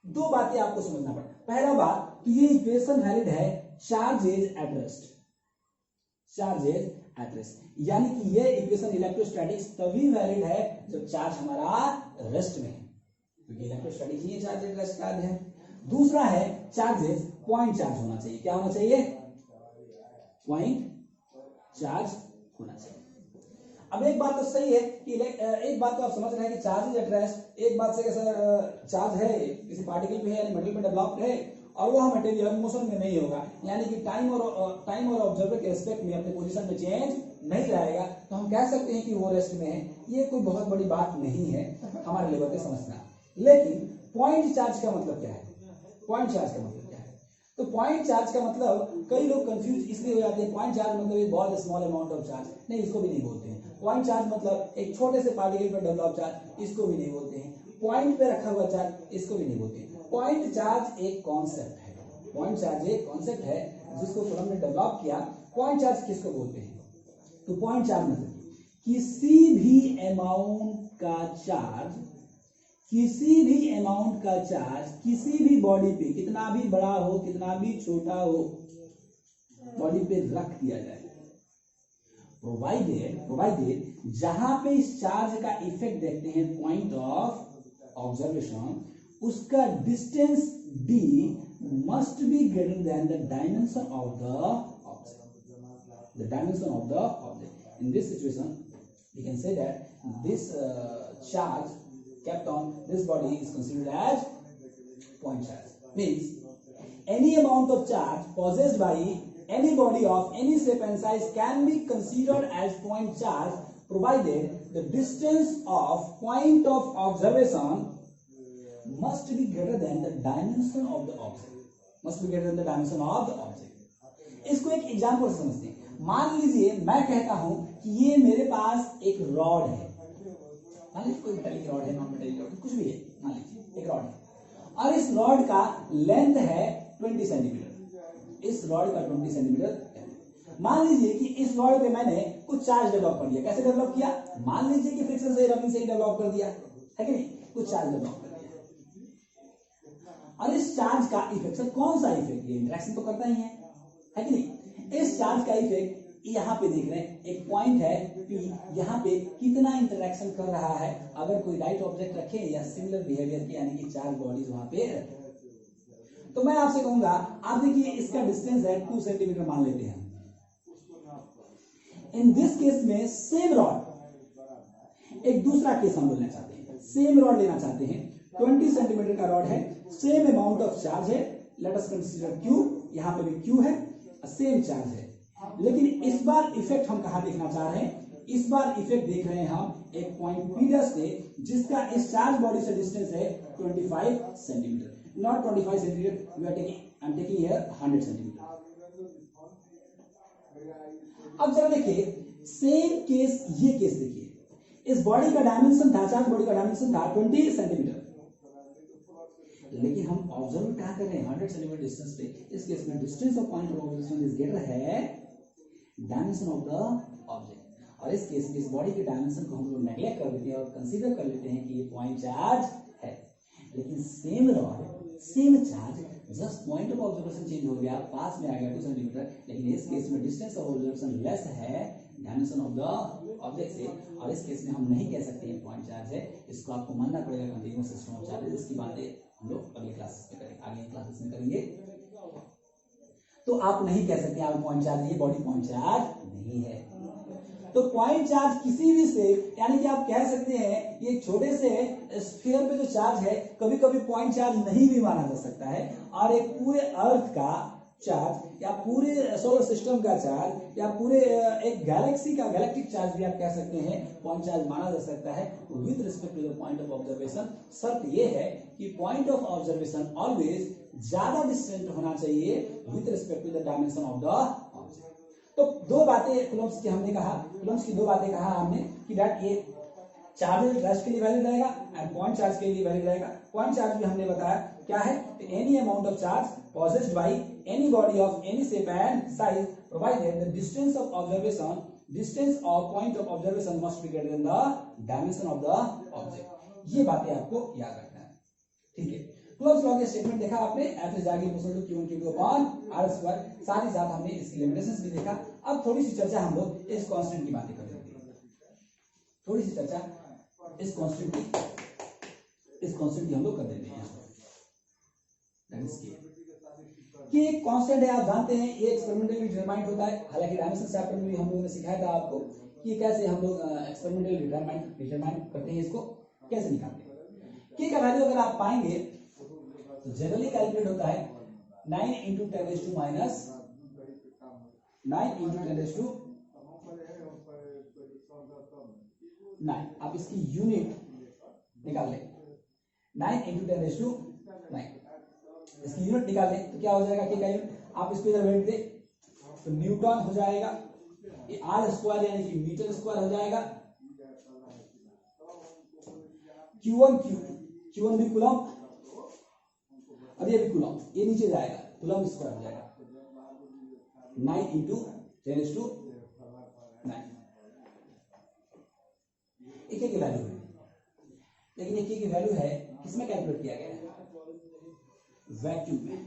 दो बातें आपको समझना पड़ेगा। पहला बात कि ये इक्वेशन वैलिड है charges at rest, charges at rest, यानी कि ये इक्वेशन इलेक्ट्रोस्टैटिक्स तभी वैलिड है जब चार्ज हमारा रेस्ट में है, क्योंकि electrostatics he charge at rest का है। दूसरा है चार्जेस पॉइंट चार्ज होना चाहिए। क्या होना चाहिए? पॉइंट चार्ज होना चाहिए। अब एक बात तो सही है कि एक बात तो आप समझ रहे हैं कि चार्ज एट रेस्ट, एक बात से सर चार्ज है किसी पार्टिकल पे है यानी मटेरियल पे डेवलप्ड है और वह मटेरियल मोशन में नहीं होगा, यानी कि टाइम और ऑब्जर्वर के रिस्पेक्ट में अपने पोजीशन में चेंज नहीं रहेगा, तो हम कह सकते हैं कि वो रेस्ट में है। ये कोई बहुत बड़ी बात नहीं है हमारे लेवल पे समझना। लेकिन पॉइंट चार्ज का मतलब क्या है? पॉइंट चार्ज का मतलब क्या है? तो पॉइंट चार्ज का मतलब कई लोग कंफ्यूज इसलिए हो जाते हैं, पॉइंट चार्ज मतलब एक बहुत स्मॉल अमाउंट ऑफ चार्ज, नहीं, इसको भी नहीं बोलते हैं। पॉइंट चार्ज मतलब एक छोटे से पार्टिकल पर डेवलप चार्ज, इसको भी नहीं बोलते हैं। पॉइंट पे रखा हुआ चार्ज, इसको भी नहीं बोलते हैं। पॉइंट चार्ज एक कॉन्सेप्ट है, पॉइंट चार्ज एक कॉन्सेप्ट है जिसको कूलम्ब ने डेवलप किया। पॉइंट चार्ज किसको बोलते हैं? तो पॉइंट चार्ज मतलब किसी भी अमाउंट का चार्ज, किसी भी अमाउंट का चार्ज किसी भी बॉडी पे, कितना भी बड़ा हो कितना भी छोटा हो, बॉडी पे रख दिया जाए, प्रोवाइडेड जहां पे इस चार्ज का इफेक्ट देखते हैं पॉइंट ऑफ ऑब्जर्वेशन, उसका distance d must be greater than the dimension of the object. The dimension of the object. In this situation, we can say that this charge kept on this body is considered as point charge. Means any amount of charge possessed by any body of any shape and size can be considered as point charge, provided the distance of point of observation must be greater than the dimension of the object. Must be greater than the dimension of the object. इसको एक एग्जाम्पल से समझते हैं। मान लीजिए मैं कहता हूं कि ये मेरे पास एक रॉड है, मान लीजिए कोई मेटालिक रॉड है, नॉन मेटालिक रॉड, कुछ भी है, मान लीजिए एक रॉड है और इस रॉड का लेंथ है 20 सेंटीमीटर। इस रॉड का 20 सेंटीमीटर। मान लीजिए कि इस रॉड पे मैंने कुछ चार्ज डेवलप कर दिया। कैसे डेवलप किया? मान लीजिए कि फ्रिक्शन से, रबिंग से ही डेवलप कर दिया, है कि नहीं? कुछ चार्ज डेवलप कर दिया और इस चार्ज का इफेक्ट, कौन सा इफेक्ट? ये इंटरेक्शन तो करता ही है कि नहीं? इस चार्ज का इफेक्ट यहाँ पे देख रहे हैं, एक पॉइंट है P, यहाँ पे कितना इंटरेक्शन कर रहा है अगर कोई लाइट ऑब्जेक्ट रखे या सिमिलर बिहेवियर की, यानी कि चार्ज बॉडीज वहां पे रखे। तो मैं आपसे कहूंगा, आप देखिए इसका डिस्टेंस है 2 सेंटीमीटर मान लेते हैं। इन दिस केस में सेम रॉड, एक दूसरा केस हम बोलना चाहते हैं, सेम रॉड लेना चाहते हैं, 20 सेंटीमीटर का रॉड है, सेम अमाउंट ऑफ चार्ज है, लेट अस कंसीडर Q, यहाँ पे भी Q है, सेम चार्ज है, लेकिन इस बार इफेक्ट हम कहाँ देखना चाह रहे हैं? इस बार इफेक्ट देख रहे हैं हम एक पॉइंट P से, जिसका इस चार्ज बॉडी से डिस्टेंस है 25 centimetre, not 25 centimetre, we are taking, I am taking here 100 centimetre. अब जरा देखिए सेम केस, ये केस देखिए, इस बॉडी का डायमेंशन था, चार्ज बॉडी का डायमेंशन था 20 सेंटीमीटर, लेकिन हम ऑब्जर्व क्या कर रहे हैं? 100 सेंटीमीटर डिस्टेंस पे। इस केस में distance of point of observation is greater है डायमेंशन ऑफ द ऑब्जेक्ट, और इस केस में इस बॉडी के डायमेंशन को हम लोग नेग्लेक्ट कर देते हैं और कंसीडर कर लेते हैं कि ये पॉइंट चार्ज है। लेकिन same rod, same charge, just point of observation change हो गया, पास में आ गया 2 सेंटीमीटर, लेकिन इस केस में डिस्टेंस ऑफ ऑब्जर्वेशन लेस है डायमेंशन ऑफ द ऑब्जेक्ट से, और इस केस में हम नहीं कह सकते हैं पॉइंट चार्ज है। इसको आपको मानना पड़ेगा कंटीन्यूअस सिस्टम ऑफ चार्जेस। इसकी बातें हम लोग अगले क्लासेस में करेंगे, आगे क्लासेस में करेंगे। तो आप नहीं कह सकते आप पॉइंट चार्ज, ये बॉडी पॉइंट चार्ज नहीं है। तो पॉइंट चार्ज किसी भी से, यानी कि आप कह सकते हैं ये छोटे से स्फीयर पे जो चार्ज है कभी कभी पॉइंट चार्ज नहीं भी माना जा सकता है, और एक पूरे अर्थ का चार्ज या पूरे सोलर सिस्टम का चार्ज या पूरे एक गैलेक्सी का गैलेक्टिक चार्ज भी आप कह सकते हैं पॉइंट चार्ज माना जा सकता है with respect to the point of observation. शर्त ये है कि पॉइंट ऑफ ऑब्जर्वेशन ऑलवेज ज्यादा डिस्टेंट होना चाहिए with respect to the dimension of the object. तो दो बातें कूलम्ब्स की हमने कहा, कूलम्ब्स की दो बातें कहा हमने कि दैट ये चार्ज रश के लिए वैलिड रहेगा एंड पॉइंट चार्ज के लिए वैलिड रहेगा। पॉइंट चार्ज भी हमने बताया क्या है, any amount of charge possessed by any body of any shape and size provided the distance of observation, distance of point of observation must be greater than the dimension of the object। ये बातें आपको याद रखना है, ठीक है। क्लोज लॉ के स्टेटमेंट देखा आपने, F is directly proportional to Q1 Q2 upon R square, साथ ही साथ हमने इसकी लिमिटेशंस भी देखा। अब थोड़ी सी चर्चा हम लोग इस कांस्टेंट की बातें करेंगे, थोड़ी सी चर्चा इस कांस्टेंट की हम लोग कर देते हैं। कि एक कांस्टेंट है, आप जानते हैं ये एक्सपेरिमेंटली डिटरमाइंड होता है, हालांकि डायमेंशन चैप्टर में भी हम लोगों ने सिखाया था आपको कि कैसे हम लोग एक्सपेरिमेंटली डिटरमाइन करते हैं, इसको कैसे निकालते हैं। के का वैल्यू अगर आप पाएंगे तो जनरली कैलकुलेट होता है 9 × 10⁻⁻⁹ 9 आप इसकी यूनिट निकाल लें, 9 × 10⁻⁹ इसकी यूनिट निकाल लें तो क्या हो जाएगा के का यूनिट, आप इसको इधर बैठ दे तो न्यूटन हो जाएगा, ये आर स्क्वायर यानी कि मीटर स्क्वायर हो जाएगा, Q1 भी कूलम और ये भी कूलम, ये नीचे जाएगा कूलम स्क्वायर हो जाएगा 9 × 10⁹ एक की वैल्यू है, लेकिन एक की वैल्यू है किसमें कैलकुलेट किया गया है, वैक्यूम में,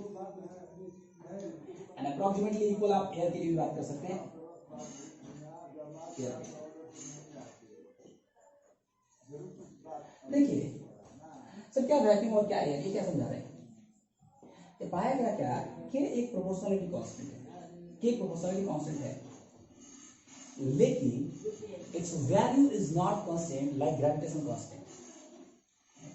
एंड अप्रोक्सीमेटली इक्वल आप एयर के लिए भी बात कर सकते हैं। देखिए सर क्या वैक्यूम और क्या एयर, ये क्या समझा रहे हैं, ये पाया गया क्या कि एक प्रोपोर्शनलिटी कांस्टेंट है, कि एक प्रोपोर्शनलिटी कांस्टेंट है, लेकिन it's value is not constant like gravitation constant.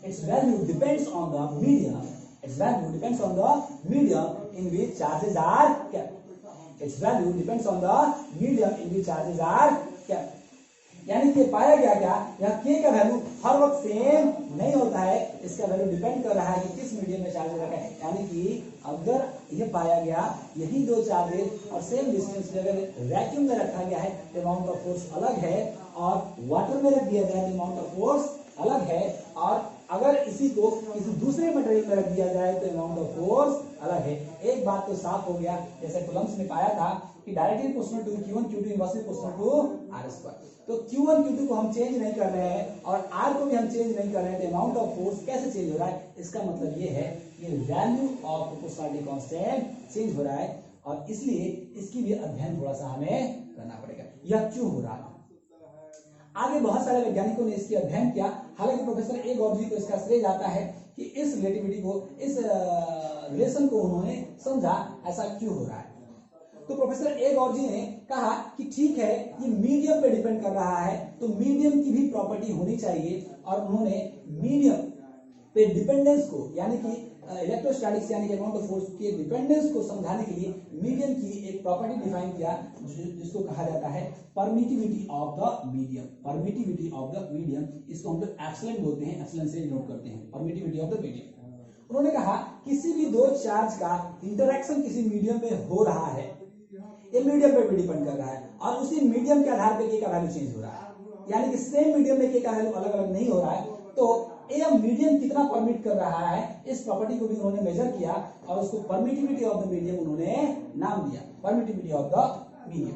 It's value depends on the medium, its value depends on the medium in which charges are kept, its value depends on the medium in which charges are kept। यानी कि पाया गया क्या, यहाँ k का वैल्यू हर वक्त सेम नहीं होता है, इसका वैल्यू डिपेंड कर रहा है कि किस मीडियम में चार्जेस रखा है। यानी कि अगर ये पाया गया यही दो चार्जेस और सेम डिस्टेंस पे अगर वैक्यूम में रखा गया है तो अमाउंट ऑफ फोर्स अलग है, और वाटर में रख दिया जाए तो अमाउंट ऑफ फोर्स अलग है, और अगर इसी को किसी दूसरे मटेरियल में रख दिया जाए तो अमाउंट ऑफ फोर्स अलग है। एक बात तो साफ हो गया, जैसे कूलम्ब्स ने पाया था कि directly proportional to Q1 Q2 inversely proportional to R square, तो Q1 Q2 को हम चेंज नहीं कर रहे हैं और R को भी हम चेंज नहीं कर रहे हैं, तो अमाउंट ऑफ फोर्स कैसे चेंज हो रहा है, इसका मतलब ये है कि value of proportionality constant change हो रहा है, और इसलिए इसकी भी अध्ययन थोड़ा सा हमें करना पड़ेगा, यह क्यों हो रहा है। आगे बहुत सारे वैज्ञानिकों ने इसकी अध्ययन किया, हालांकि प्रोफेसर ए गॉर्जी को इसका श्रेय जाता है कि इस रिलेटिविटी को, इस रिलेशन को उन्होंने समझा ऐसा क्यों हो रहा है। तो प्रोफेसर ए गॉर्जी ने कहा कि ठीक है ये मीडियम पे डिपेंड कर रहा है, तो मीडियम की भी प्रॉपर्टी होनी चाहिए, और उन्होंने मीडियम पे डिपेंडेंस को, यानी कि इलेक्ट्रोस्टैटिक्स यानी कि अमाउंट ऑफ फोर्स के डिपेंडेंस को समझाने के लिए मीडियम की एक प्रॉपर्टी डिफाइन किया जिसको कहा जाता है permittivity of the medium, permittivity of the medium, इसको हम लोग एप्सिलॉन बोलते हैं, एप्सिलॉन से नोट करते हैं, परमिटिविटी ऑफ द मीडियम। उन्होंने कहा किसी भी दो चार्ज का इंटरेक्शन किसी मीडियम में हो रहा है, ये मीडियम पे भी डिपेंड कर रहा है, और उसी मीडियम के आधार पे के का वैल्यू चेंज हो रहा है, यानी कि सेम मीडियम में के का वैल्यू अलग अलग नहीं हो रहा है, तो ये मीडियम कितना परमिट कर रहा है, इस प्रॉपर्टी को भी उन्होंने मेजर किया और उसको परमिटिविटी ऑफ द मीडियम उन्होंने नाम दिया, परमिटिविटी ऑफ द मीडियम।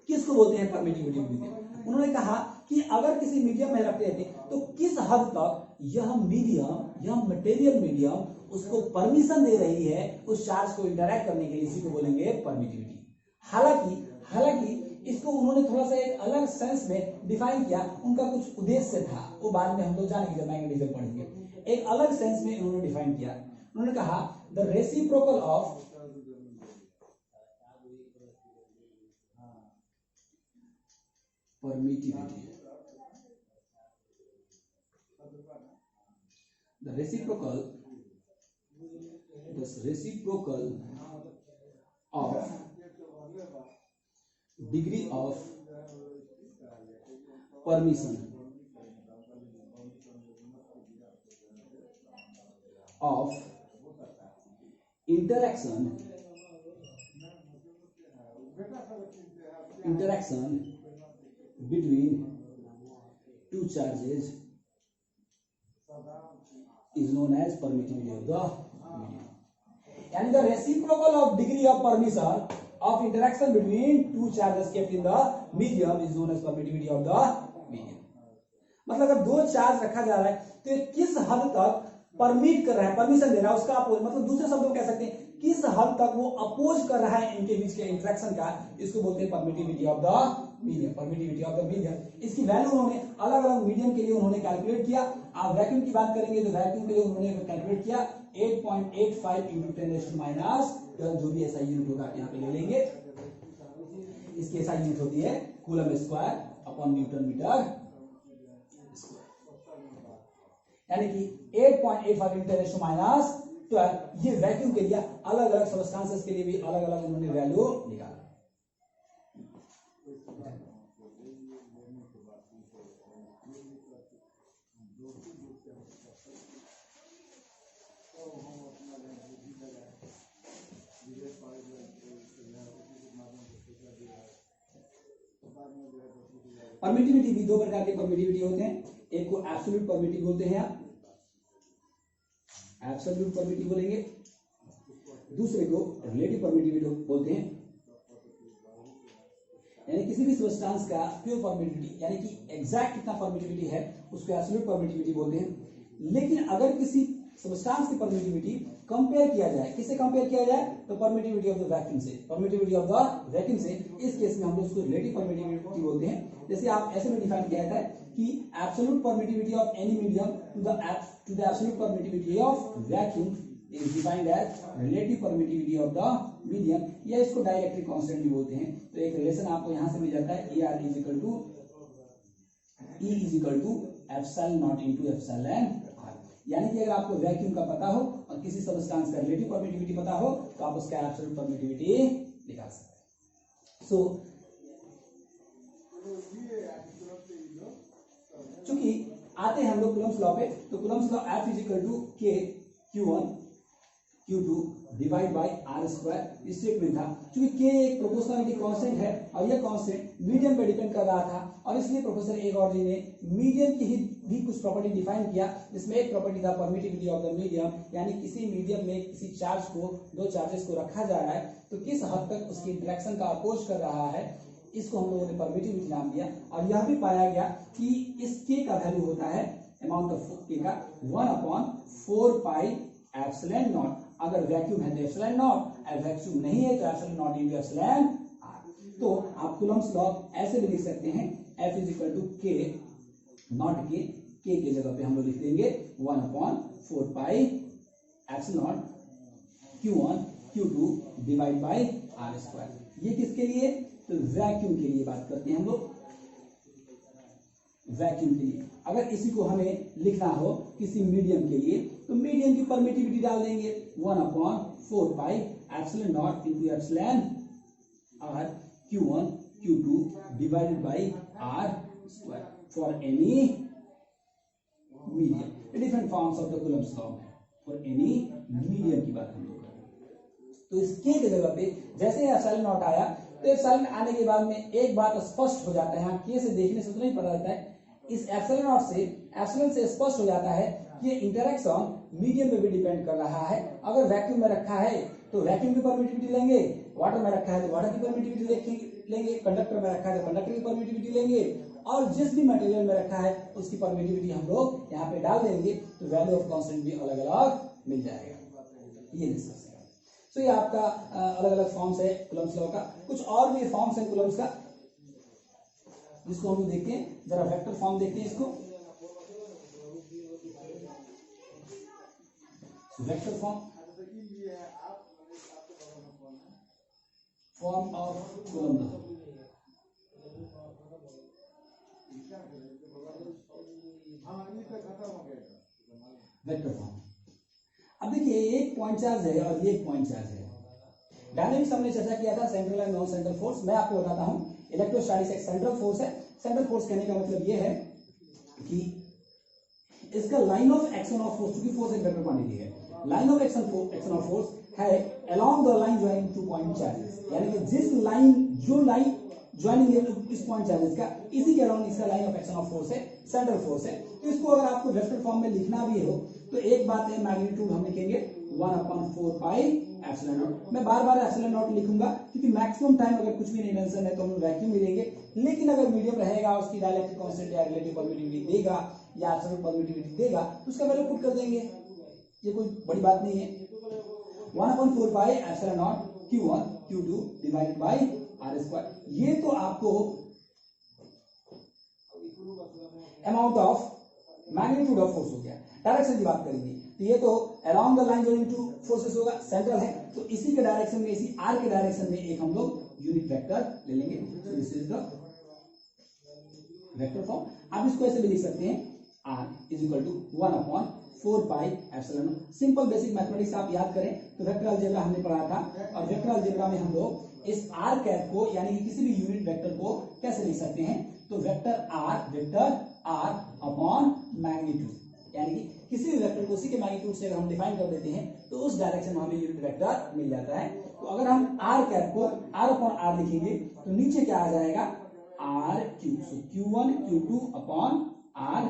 किसको बोलते हैं परमिटिविटी ऑफ मीडियम। उन्होंने कहा कि अगर किसी मीडियम में रखते थे तो किस हद तक यह मीडियम, यह मटेरियल मीडियम उसको परमिशन दे रही है उस चार्ज को इंटरैक्ट करने के लिए, इसी को बोलेंगे परमिटिविटी। हालांकि इसको उन्होंने थोड़ा सा एक अलग सेंस में डिफाइन किया, उनका कुछ उद्देश्य था, वो बाद में हम लोग जानेंगे जब मैग्नेटिज्म पढ़ेंगे। एक अलग सेंस में उन्होंने डिफाइन किया, उन्होंने कहा the reciprocal of permittivity. The reciprocal of degree of permission of interaction between two charges is known as permittivity of the medium. And the reciprocal of degree of permission of interaction between two charges kept in the medium is known as permittivity of the medium. मतलब अगर दो चार्ज रखा जा रहा है तो ये किस हद तक परमिट कर रहा है, परमिशन दे रहा है उसका अपोज, मतलब दूसरे शब्दों में कह सकते हैं किस हद तक वो अपोज कर रहा है इनके बीच के इंटरेक्शन का, इसको बोलते हैं permittivity of the medium. Permittivity of the medium, इसकी वैल्यू उन्होंने अलग अलग मीडियम के लिए उन्होंने कैलकुलेट किया. आप वैक्यूम की बात करेंगे तो वैक्यूम के लिए उन्होंने कैलकुलेट किया 8.85 × 10⁻⁻, जो भी एसआई यूनिट होगा आप यहाँ पे ले लेंगे. इसकी एसआई यूनिट होती है coulomb square upon newton metre square, यानी कि 8.85 × 10⁻12. ये वैक्यूम के लिए अलग अलग सबस्टेंसेस के लिए भी अलग अलग उन्होंने वैल्यू निकाला. परमिटिविटी भी दो प्रकार के परमिटिविटी होते हैं. एक को एब्सोल्यूट परमिटिव बोलते हैं, आप एब्सोल्यूट परमिटिव बोलेंगे. दूसरे को रिलेटिव परमिटिविटी बोलते हैं, यानी किसी भी सब्सटेंस का प्योर परमिटिविटी यानी कि एग्जैक्ट कितना परमिटिविटी है उसको एब्सोल्यूट परमिटिविटी बोलते हैं. लेकिन अगर किसी सब्सटेंस की परमिटिविटी कंपेयर किया जाए, किससे कंपेयर किया जाए तो परमिटिविटी ऑफ द वैक्यूम से, परमिटिविटी ऑफ द वैक्यूम से, इस केस में हम लोग उसको रिलेटिव परमिटिविटी बोलते हैं. जैसे आप ऐसे में डिफाइन किया जाता है कि absolute permittivity of any medium to the absolute permittivity of vacuum is defined as relative permittivity of the medium, या इसको डाइलेक्ट्रिक कांस्टेंट भी बोलते हैं. तो एक रिलेशन आपको यहां से मिल जाता है AR = E = epsilon not into epsilon r, यानी कि अगर आपको वैक्यूम का पता हो और किसी सब्सटेंस का रिलेटिव परमिटिविटी पता हो तो आप उसका एब्सोल्यूट परमिटिविटी निकाल सकते हैं. सो चूंकि आते हैं हम लोग कूलम्स लॉ पे, तो Coulomb's law F = K Q1 Q2 divide by r² statement था. चूंकि K एक प्रोपोर्शनलिटी कांस्टेंट है और यह कांस्टेंट मीडियम पे डिपेंड कर रहा था, और इसलिए प्रोफेसर एगॉर्डी ने मीडियम की ही भी कुछ प्रॉपर्टी डिफाइन किया, जिसमें एक प्रॉपर्टी था परमिटिविटी ऑफ द मीडियम, यानी किसी मीडियम में किसी चार्ज को, दो चार्जेस को रखा जा रहा है तो किस हद तक उसकी इंटरेक्शन का अपोज कर रहा है, इसको हम लोगों ने परमिटिविटी नाम दिया. और यह भी पाया गया कि इस K का वैल्यू होता है अमाउंट ऑफ K का 1/4πε0. अगर वैक्यूम है तो एप्सिलॉन नॉट, और वैक्यूम नहीं है तो epsilon not into epsilon r. तो आप कूलम्स लॉ ऐसे भी लिख सकते हैं F = K नॉट K की जगह पे हम लोग लिख देंगे 1/4πε0 Q1 Q2 divide by r². ये किसके लिए, तो वैक्यूम के लिए बात करते हैं हम लोग. वैक्यूम के लिए अगर इसी को हमें लिखना हो किसी मीडियम के लिए तो मीडियम की परमिटिविटी डाल देंगे 1/4πε0 into epsilon r Q1 Q2 divided by r² for any medium. Different forms of the Coulomb's law for any medium की बात हम लोग करें. तो इस K की जगह पे जैसे एप्सिलॉन नॉट आया तो एप्सिलॉन आने के बाद में एक बात स्पष्ट हो जाता है, K से देखने से उतना ही पता रहता है, इस एप्सिलॉन नॉट से एप्सिलॉन से स्पष्ट हो जाता है कि ये इंटरेक्शन मीडियम पे भी डिपेंड कर रहा है. अगर वैक्यूम में रखा है तो वैक्यूम की परमिटिविटी लेंगे, वाटर में रखा है तो वाटर की परमिटिविटी लेंगे, कंडक्टर में रखा है तो कंडक्टर की परमिटिविटी लेंगे, और जिस भी मटेरियल में रखा है उसकी परमिटिविटी हम लोग यहाँ पे डाल देंगे, तो वैल्यू ऑफ कांस्टेंट भी अलग अलग मिल जाएगा. ये डिस्कस है. सो ये आपका अलग अलग फॉर्म्स है कूलम्स लॉ का. कुछ और भी फॉर्म्स है कूलम्स का जिसको हम देखते हैं, जरा वेक्टर फॉर्म देखते हैं इसको. Vector form of coulomb law. Vector form. अब देखिए एक पॉइंट चार्ज है और ये एक पॉइंट चार्ज है। डायनेमिक्स हमने चर्चा किया था central and non central force. मैं आपको बताता हूं इलेक्ट्रोस्टैटिक्स एक सेंट्रल फोर्स है। सेंट्रल फोर्स कहने का मतलब ये है कि इसका line of action of force, क्योंकि फोर्स एक वेक्टर क्वांटिटी है, line of action of force है along the line joining two point charges, यानी कि जिस लाइन जो लाइन ज्वाइनिंग है इस पॉइंट चार्जेस का, इसी के अराउंड इसका line of action of force है, सेंट्रल फोर्स है। तो इसको अगर आपको वेक्टर फॉर्म में लिखना भी हो तो एक बात है, मैग्नीट्यूड हम लिखेंगे 1/4 पाई एप्सिलॉन नॉट। मैं बार बार एप्सिलॉन नॉट लिखूंगा क्योंकि मैक्सिमम टाइम अगर कुछ भी नहीं मेंशन है तो हम वैक्यूम ही लेंगे, लेकिन अगर मीडियम रहेगा, उसकी डायइलेक्ट्रिक कांस्टेंट या रिलेटिव परमिटिविटी देगा या एब्सोल्यूट परमिटिविटी देगा तो उसका वैल्यू पुट कर देंगे, ये कोई बड़ी बात नहीं है। 1/4 pi epsilon naught Q1 Q2 divided by R²। ये तो आपको amount of magnitude of force हो गया। डायरेक्शन की बात करेंगे तो ये तो along the line joining two forces होगा, सेंट्रल है, तो इसी के डायरेक्शन में, इसी आर के डायरेक्शन में एक हम लोग यूनिट वेक्टर ले लेंगे। So this is the vector form. आप इसको ऐसे भी लिख सकते हैं r is equal to 1/4 pi epsilon naught. Simple basic mathematics आप याद करें तो वेक्टर अलजेब्रा हमने पढ़ा था, और वेक्टर अलजेब्रा में हम लोग इस r कैप को यानी कि किसी भी यूनिट वेक्टर को कैसे लिख सकते हैं, तो वेक्टर r अपॉन मैग्नीट्यूड, यानी कि किसी भी वेक्टर को उसी के मैग्नीट्यूड से अगर हम डिफाइन कर देते हैं तो उस डायरेक्शन में हमें यूनिट वेक्टर मिल जाता है। तो अगर हम r कैप को r अपॉन r लिखेंगे तो नीचे क्या आ जाएगा, r क्यूब। सो Q1 Q2 upon r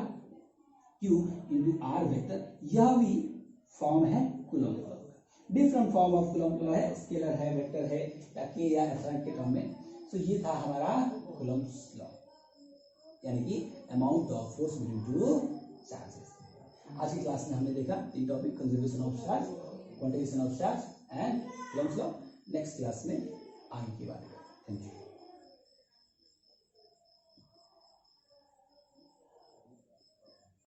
cube into r vector. यह भी फॉर्म है coulomb law. Different form of coulomb law है, स्केलर है, वेक्टर है, या k या एप्सिलॉन के टर्म में। सो ये था हमारा कूलम्ब लॉ, यानी कि amount of force between two charges. आज की क्लास में हमने देखा तीन topic, conservation of charge, quantification of charge and coulomb law. Next class में आगे की बात करें। Thank you.